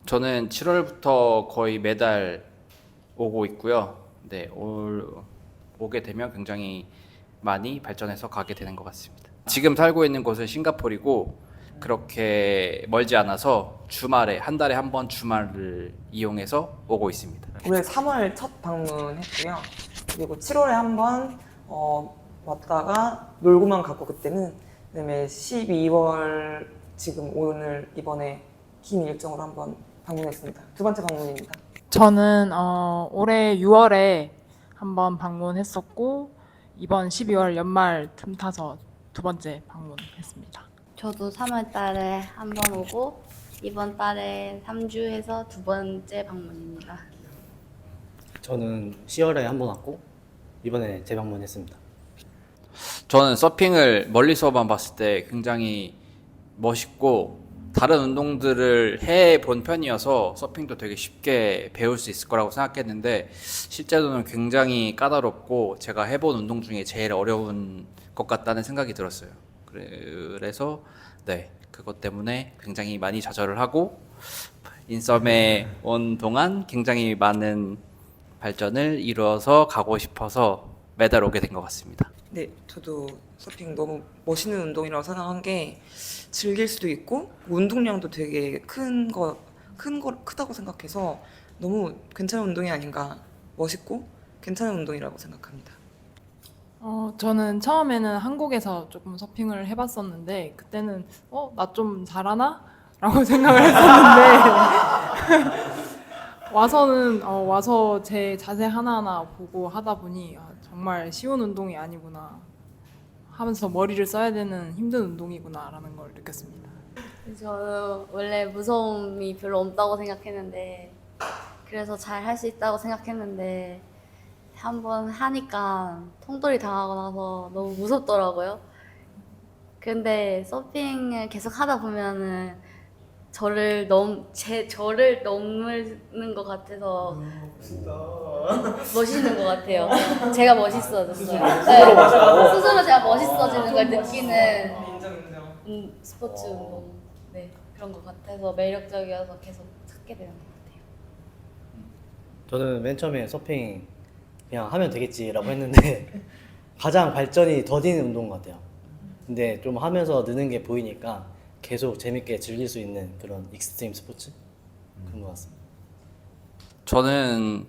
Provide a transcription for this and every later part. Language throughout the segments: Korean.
저는 7월부터 거의 매달 오고 있고요. 네, 오게 되면 굉장히 많이 발전해서 가게 되는 것 같습니다. 지금 살고 있는 곳은 싱가포르이고 그렇게 멀지 않아서 주말에 한 달에 한 번 주말을 이용해서 오고 있습니다. 올해 3월 첫 방문했고요. 그리고 7월에 한 번 왔다가 놀고만 가고 그때는, 그다음에 12월 지금 오늘 이번에 긴 일정으로 한번 방문했습니다. 두 번째 방문입니다. 저는 올해 6월에 한번 방문했었고 이번 12월 연말 틈 타서 두 번째 방문했습니다. 저도 3월 달에 한 번 오고 이번 달에 3주 해서 두 번째 방문입니다. 저는 10월에 한 번 왔고 이번에 재방문했습니다. 저는 서핑을 멀리서만 봤을 때 굉장히 멋있고 다른 운동들을 해본 편이어서 서핑도 되게 쉽게 배울 수 있을 거라고 생각했는데 실제로는 굉장히 까다롭고 제가 해본 운동 중에 제일 어려운 것 같다는 생각이 들었어요. 그래서 네, 그것 때문에 굉장히 많이 좌절을 하고 인썸에 온 동안 굉장히 많은 발전을 이루어서 가고 싶어서 매달 오게 된 것 같습니다. 네, 저도 서핑 너무 멋있는 운동이라고 생각한 게 즐길 수도 있고 운동량도 되게 크다고 생각해서 너무 괜찮은 운동이 아닌가, 멋있고 괜찮은 운동이라고 생각합니다. 저는 처음에는 한국에서 조금 서핑을 해봤었는데 그때는 나 좀 잘하나? 라고 생각을 했었는데 와서 제 자세 하나하나 보고 하다 보니 정말 쉬운 운동이 아니구나 하면서 머리를 써야 되는 힘든 운동이구나 라는 걸 느꼈습니다. 저는 원래 무서움이 별로 없다고 생각했는데 그래서 잘 할 수 있다고 생각했는데 한번 하니까 통돌이 당하고 나서 너무 무섭더라고요. 근데 서핑을 계속 하다 보면은 저를 넘는 것 같아서 멋있는 것 같아요. 제가 멋있어졌어요. 네. 스스로 제가 멋있어지는 걸 느끼는 스포츠 운동, 네, 그런 것 같아서 매력적이어서 계속 찾게 되는 것 같아요. 저는 맨 처음에 서핑 그냥 하면 되겠지라고 했는데 가장 발전이 더디는 운동인 것 같아요. 근데 좀 하면서 느는 게 보이니까 계속 재밌게 즐길 수 있는 그런 익스트림 스포츠 그런 것 같습니다. 저는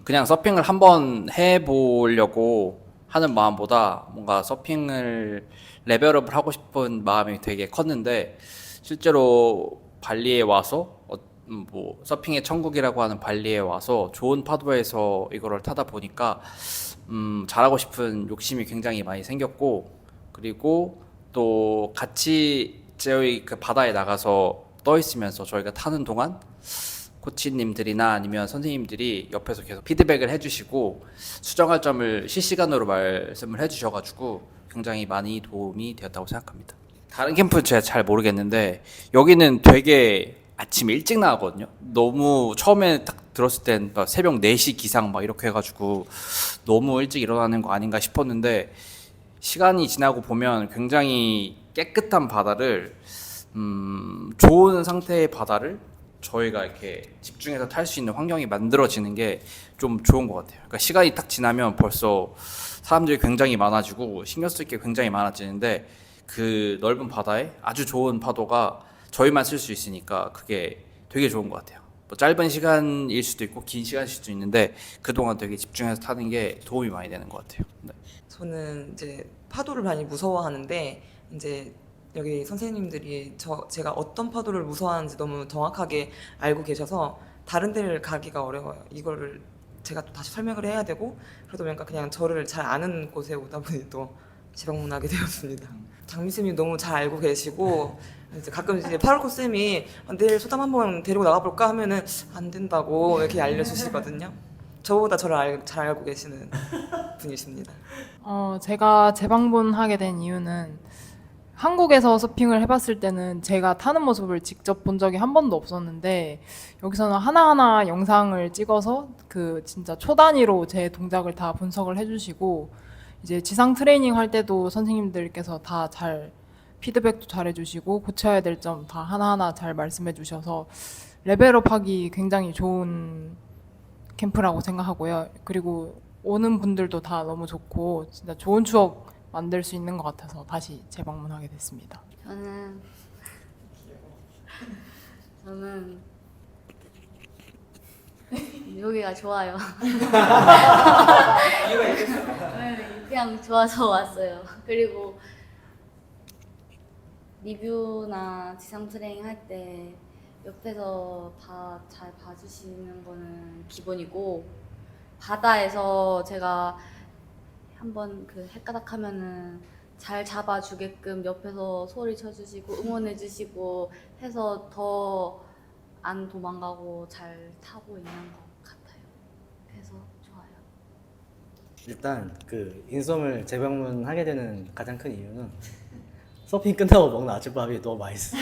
그냥 서핑을 한번 해보려고 하는 마음보다 뭔가 서핑을 레벨업을 하고 싶은 마음이 되게 컸는데 실제로 발리에 와서 뭐 서핑의 천국이라고 하는 발리에 와서 좋은 파도에서 이거를 타다 보니까 잘하고 싶은 욕심이 굉장히 많이 생겼고, 그리고 또 같이 저희 그 바다에 나가서 떠 있으면서 저희가 타는 동안 코치님들이나 아니면 선생님들이 옆에서 계속 피드백을 해주시고 수정할 점을 실시간으로 말씀을 해주셔가지고 굉장히 많이 도움이 되었다고 생각합니다. 다른 캠프는 제가 잘 모르겠는데 여기는 되게 아침 일찍 나가거든요. 너무 처음에 딱 들었을 땐 막 새벽 4시 기상 막 이렇게 해가지고 너무 일찍 일어나는 거 아닌가 싶었는데 시간이 지나고 보면 굉장히 깨끗한 바다를 좋은 상태의 바다를 저희가 이렇게 집중해서 탈 수 있는 환경이 만들어지는 게 좀 좋은 것 같아요. 그러니까 시간이 딱 지나면 벌써 사람들이 굉장히 많아지고 신경 쓸 게 굉장히 많아지는데 그 넓은 바다에 아주 좋은 파도가 저희만 쓸 수 있으니까 그게 되게 좋은 것 같아요. 뭐 짧은 시간일 수도 있고 긴 시간일 수도 있는데 그동안 되게 집중해서 타는 게 도움이 많이 되는 것 같아요. 네. 저는 이제 파도를 많이 무서워하는데 이제 여기 선생님들이 제가 어떤 파도를 무서워하는지 너무 정확하게 알고 계셔서 다른 데를 가기가 어려워요. 이거를 제가 또 다시 설명을 해야 되고, 그러다 보니까 그냥 저를 잘 아는 곳에 오다 보니 또 재방문하게 되었습니다. 장미쌤이 너무 잘 알고 계시고 이제 가끔 이제 파울코 쌤이 내일 소담 한번 데리고 나가볼까 하면은 안 된다고 이렇게 알려주시거든요. 저보다 저를 잘 알고 계시는 분이십니다. 제가 재방문하게 된 이유는 한국에서 서핑을 해봤을 때는 제가 타는 모습을 직접 본 적이 한 번도 없었는데 여기서는 하나하나 영상을 찍어서 그 진짜 초 단위로 제 동작을 다 분석을 해주시고 이제 지상 트레이닝 할 때도 선생님들께서 다 잘 피드백도 잘 해주시고 고쳐야 될 점 다 하나하나 잘 말씀해 주셔서 레벨업하기 굉장히 좋은 캠프라고 생각하고요. 그리고 오는 분들도 다 너무 좋고 진짜 좋은 추억 만들 수 있는 것 같아서 다시 재방문하게 됐습니다. 저는 여기가 좋아요. 네, 그냥 좋아서 왔어요. 그리고 리뷰나 지상 트레이닝 할 때 옆에서 잘 봐주시는 거는 기본이고, 바다에서 제가 한번 그 헷가닥 하면은 잘 잡아주게끔 옆에서 소리 쳐주시고 응원해주시고 해서 더 안 도망가고 잘 타고 있는 것 같아요. 그래서 좋아요. 일단 그 인썸을 재방문하게 되는 가장 큰 이유는 서핑 끝나고 먹는 아침밥이 너무 맛있어.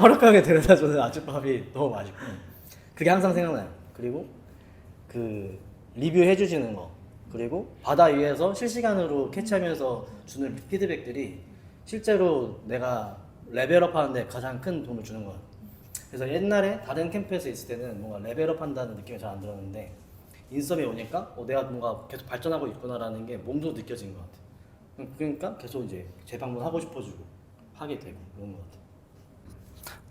허락하게 데려다주는 아침밥이 너무 맛있고 그게 항상 생각나요. 그리고 그 리뷰해 주시는 거, 그리고 바다 위에서 실시간으로 캐치하면서 주는 피드백들이 실제로 내가 레벨업 하는데 가장 큰 도움을 주는 것 같아요. 그래서 옛날에 다른 캠프에서 있을 때는 뭔가 레벨업 한다는 느낌이 잘 안 들었는데 인썸에 오니까 내가 뭔가 계속 발전하고 있구나라는 게 몸도 느껴진 것 같아요. 그러니까 계속 이제 재방문하고 싶어지고 하게 되고 그런 것 같아요.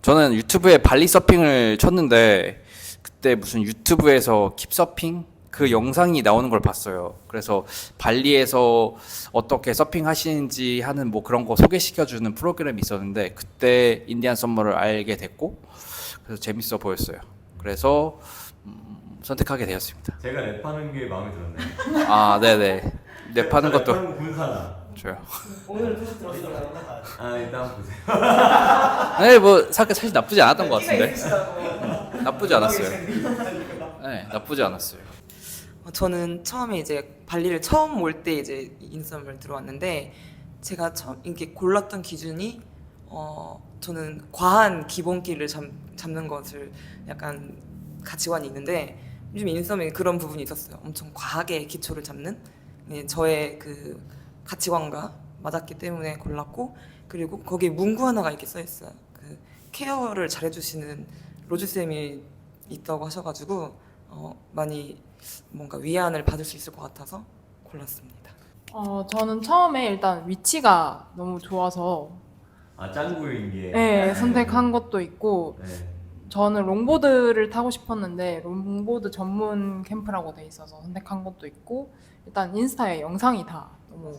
저는 유튜브에 발리 서핑을 쳤는데 그때 무슨 유튜브에서 킵서핑 그 영상이 나오는 걸 봤어요. 그래서 발리에서 어떻게 서핑 하시는지 하는 뭐 그런 거 소개시켜주는 프로그램이 있었는데 그때 인디안 썸머를 알게 됐고 그래서 재밌어 보였어요. 그래서 선택하게 되었습니다. 제가 랩하는 게 마음에 들었네. 아, 네네. 랩하는 것도 랩하는 군사나. 좋아요. 오늘 소식 들었어요. 아 일단 보세요. 네, 뭐 사실 나쁘지 않았던 것 같은데. 나쁘지 않았어요. 네, 나쁘지 않았어요. 저는 처음에 이제 발리를 처음 올 때 이제 인썸을 들어왔는데 제가 처음 이렇게 골랐던 기준이 저는 과한 기본기를 잡는 것을 약간 가치관이 있는데 요즘 인썸에 그런 부분이 있었어요. 엄청 과하게 기초를 잡는 저의 그 가치관과 맞았기 때문에 골랐고, 그리고 거기에 문구 하나가 이렇게 써 있어요. 그 케어를 잘해주시는 로즈 쌤이 있다고 하셔가지고 많이 뭔가 위안을 받을 수 있을 것 같아서 골랐습니다. 저는 처음에 일단 위치가 너무 좋아서 아 짱구인 게. 네, 선택한 것도 있고 네. 저는 롱보드를 타고 싶었는데 롱보드 전문 캠프라고 돼 있어서 선택한 것도 있고 일단 인스타에 영상이 다 너무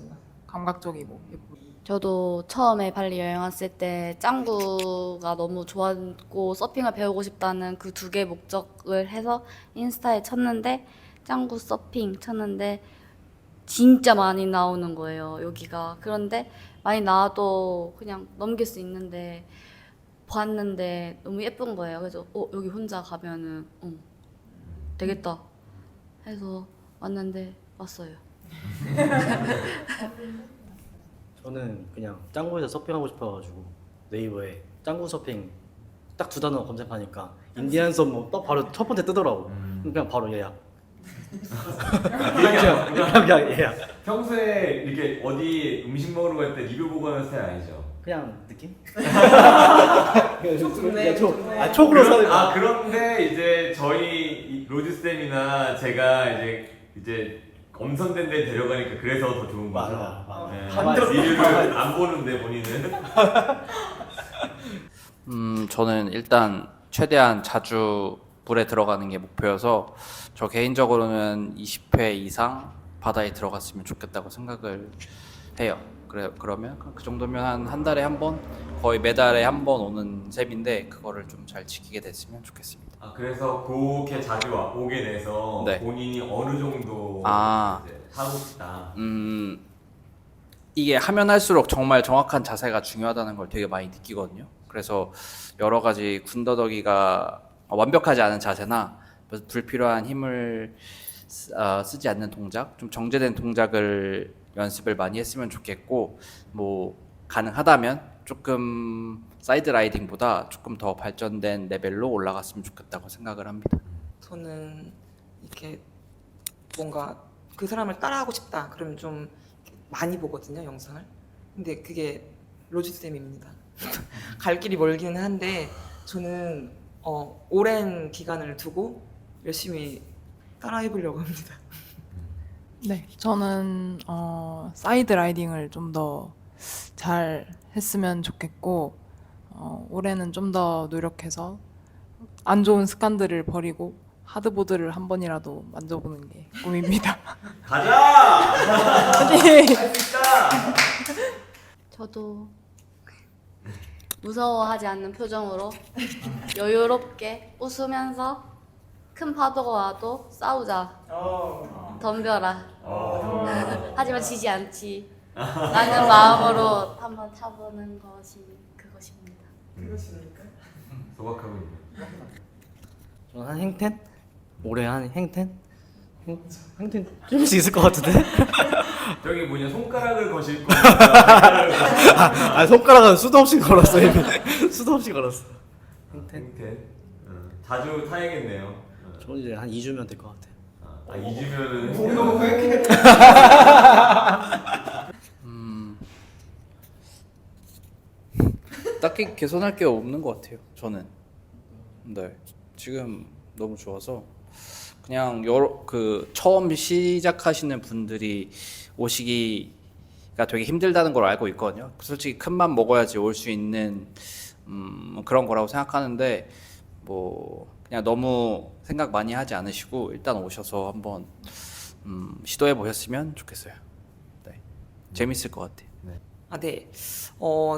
감각적이고 예쁘고 저도 처음에 발리 여행 왔을 때 짱구가 너무 좋았고 서핑을 배우고 싶다는 그 두 개 목적을 해서 인스타에 쳤는데 짱구 서핑 쳤는데 진짜 많이 나오는 거예요, 여기가. 그런데 많이 나와도 그냥 넘길 수 있는데 봤는데 너무 예쁜 거예요. 그래서 여기 혼자 가면은 되겠다 해서 왔는데 왔어요. 저는 그냥 짱구에서 서핑하고 싶어가지고 네이버에 짱구 서핑 딱 두 단어 검색하니까 인디안 썸머 딱 바로 첫 번째 뜨더라고. 그냥 바로 예약. 그냥 예약. 평소에 이렇게 어디 음식 먹으러 갈 때 리뷰 보고 하는 스타일 아니죠? 그냥 느낌? 촉으로 사는. 아 그런데 이제 저희 로즈 쌤이나 제가 이제 엄선된 데 데려가니까 그래서 더 좋은 거죠. 맞아. 네. 리뷰를 안 보는데 본인은. 저는 일단 최대한 자주 물에 들어가는 게 목표여서 저 개인적으로는 20회 이상 바다에 들어갔으면 좋겠다고 생각을 해요. 그러면 그 정도면 한 달에 한 번, 거의 매달에 한 번 오는 셈인데 그거를 좀 잘 지키게 됐으면 좋겠습니다. 아 그래서 그렇게 자주 오게 돼서 네. 본인이 어느 정도 아. 이제 하고 싶다. 이게 하면 할수록 정말 정확한 자세가 중요하다는 걸 되게 많이 느끼거든요. 그래서 여러 가지 군더더기가 완벽하지 않은 자세나 불필요한 힘을 쓰지 않는 동작, 좀 정제된 동작을 연습을 많이 했으면 좋겠고, 뭐 가능하다면 조금 사이드 라이딩보다 조금 더 발전된 레벨로 올라갔으면 좋겠다고 생각을 합니다. 저는 이렇게 뭔가 그 사람을 따라하고 싶다. 그러면 좀 많이 보거든요, 영상을. 근데 그게 로즈쌤입니다. 갈 길이 멀기는 한데 저는 오랜 기간을 두고 열심히 따라해보려고 합니다. 네, 저는 사이드 라이딩을 좀 더 잘 했으면 좋겠고 올해는 좀 더 노력해서 안 좋은 습관들을 버리고 하드보드를 한 번이라도 만져보는 게 꿈입니다. 가자! 네. 저도 무서워하지 않는 표정으로 여유롭게 웃으면서 큰 파도가 와도 싸우자. 덤벼라. 하지만 지지 않지. 라는 마음으로 한번 타보는 것이 그것입니다. 소박하고 있네. 저는 한 행텐? 올해 한 행텐? 행텐 좀 수 있을 것 같은데? 저기 뭐냐 손가락을 거실 거야. 발가락을 거실 거야. 아 손가락은 수도 없이 걸었어 이미. 수도 없이 걸었어. 행텐? 텐. 자주 타야겠네요. 저 이제 한 2주면 될 것 같아요. 2주면은 딱히 개선할 게 없는 것 같아요. 저는. 네. 지금 너무 좋아서 그냥 처음 시작하시는 분들이 오시기가 되게 힘들다는 걸 알고 있거든요. 솔직히 큰 맘 먹어야지 올 수 있는 그런 거라고 생각하는데 뭐 그냥 너무 생각 많이 하지 않으시고 일단 오셔서 한번 시도해 보셨으면 좋겠어요. 네. 재밌을 것 같아요. 네.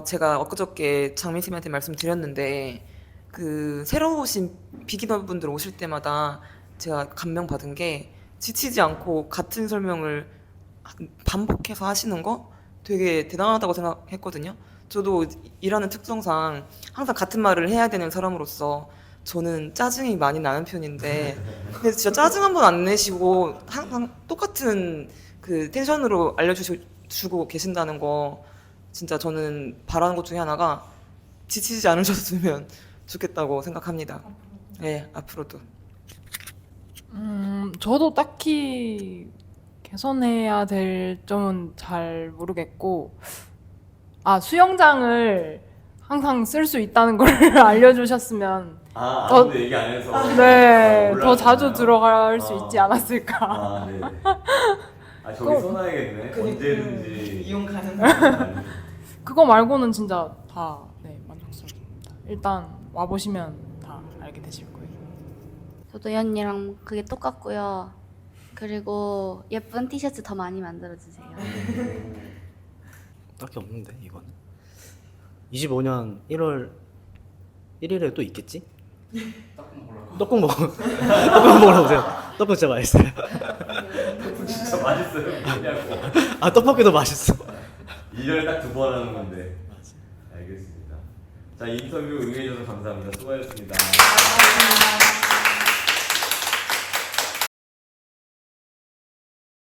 제가 엊그저께 장민쌤한테 말씀드렸는데 그 새로 오신 비기너분들 오실 때마다 제가 감명받은 게 지치지 않고 같은 설명을 반복해서 하시는 거 되게 대단하다고 생각했거든요. 저도 일하는 특성상 항상 같은 말을 해야 되는 사람으로서 저는 짜증이 많이 나는 편인데 근데 진짜 짜증 한 번 안 내시고 항상 똑같은 그 텐션으로 알려주고 계신다는 거 진짜 저는 바라는 것 중에 하나가 지치지 않으셨으면 좋겠다고 생각합니다. 네, 앞으로도. 저도 딱히 개선해야 될 점은 잘 모르겠고, 수영장을 항상 쓸 수 있다는 걸 알려주셨으면, 아무도 얘기 안 해서. 네, 더 몰랐잖아요. 자주 들어갈 수 있지 않았을까. 네. 저기 써놔야겠네. 언제든지 이용 가능. 그거 말고는 진짜 다, 만족스럽습니다. 일단 와보시면 다 알게 되실 거예요. 저도 연이랑 그게 똑같고요. 그리고 예쁜 티셔츠 더 많이 만들어주세요. 딱히 없는데 이거는. 25년 1월 1일에 또 있겠지? 떡국 먹으러 오세요. 떡국 진짜 맛있어요. 진짜 맛있어요. 뭐냐고. 떡볶이도 맛있어. 1년에 딱 2번 하는 건데. 알겠습니다. 자, 인터뷰 응해주셔서 감사합니다. 수고하셨습니다.